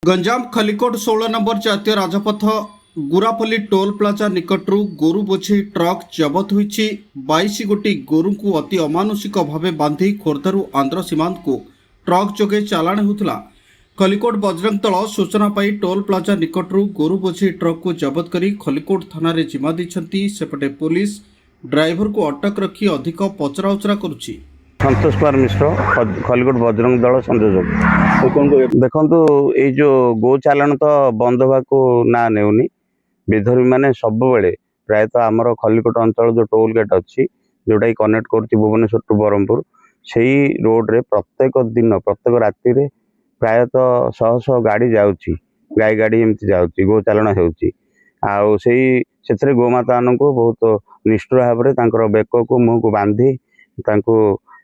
Ganjam Khallikote 16 number जातीय Rajpath गुरापल्ली toll plaza निकटू गोरु बोझे truck जबत होईछि। 22 गोटी गोरु को अति अमानुषिक भाव बांधि खोर्धारू आंध्र सीमांत को ट्रक जोगे चालाण होता। खलिकोट बजरंग दल सूचना पाई टोल प्लाजा निकटू गोरु बोझे ट्रक को जबत कर खलिकोट थाना जिम्मा देइछन्ति। सेपटे पुलिस ड्राइवर को अटक रखी अधिक पचराउचरा करुछि। संतोष कुमार मिश्र खलिकोट बजरंग दल संयोजक। देखु ये जो गो चालाण तो बंद होगा ना नेउनी विधर्मी मैंने सब बेले प्रायतः आमर खलिकोट अंचल जो टोल गेट अच्छी जोटा कनेक्ट कर भुवनेश्वर टू ब्रह्मपुर से रोड रे प्रत्येक दिन प्रत्येक राति प्रायतः शह शह गाड़ी जाऊँगी गाई गाड़ी एमती जाऊँगी गो चालाण हो गोमाता मान को बहुत निष्ठुर भाव में बेक को मुह को बांधी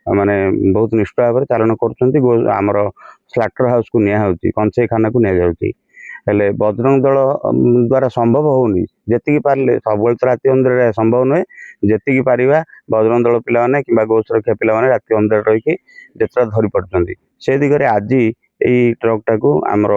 माने बहुत निष्ठुर भाव में चालाण कर आमर स्लाटर हाउस को निया कंचई खाना को हेले बजरंग दल द्वारा संभव होनी जी पारे सब राति अंधेर संभव नुहे जी पार बजरंग दल पिला कि गो सुरक्षा पिला राति अंधेर रही जितना धरी पार्टी से दिगरे आज यही ट्रक टाक आमर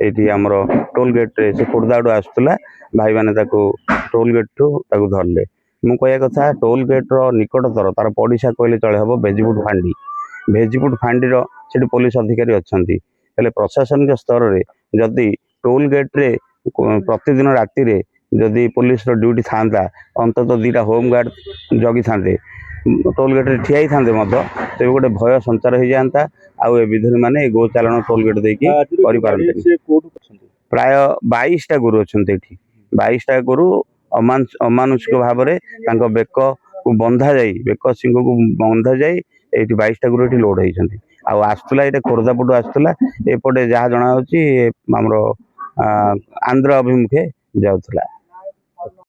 ये आमर टोल गेट रे से खोर्धा आड़ू आसूला भाई मैंने टोल गेट ठू धरले। मु कह कथा टोल गेट निकटतर तार पड़िशा कहले चले हम भेजीपुट फांडी से पुलिस अधिकारी अच्छा प्रशासनिक स्तर में जदि टोल गेट रे प्रतिदिन राति रे जदि पुलिस ड्यूटी था अंततः दीटा होम गार्ड जगी था टोल गेट रे ठिया था तेज गोटे भय संचार हो जाता आउ विधर्मी मैंने गो चालाण टोल गेट देखिए प्राय 22टा गोरु अच्छा 22टा गोरु अमानुषिक भाव में बेक को बंधा जाए बेक सिंह को बंधा जाए ये 22टा गोरु ये लोड होती आसूला ये खोर्धा पटू आसूला एपटे जहाँ जना आमर आंध्र अभिमुखे जाऊला।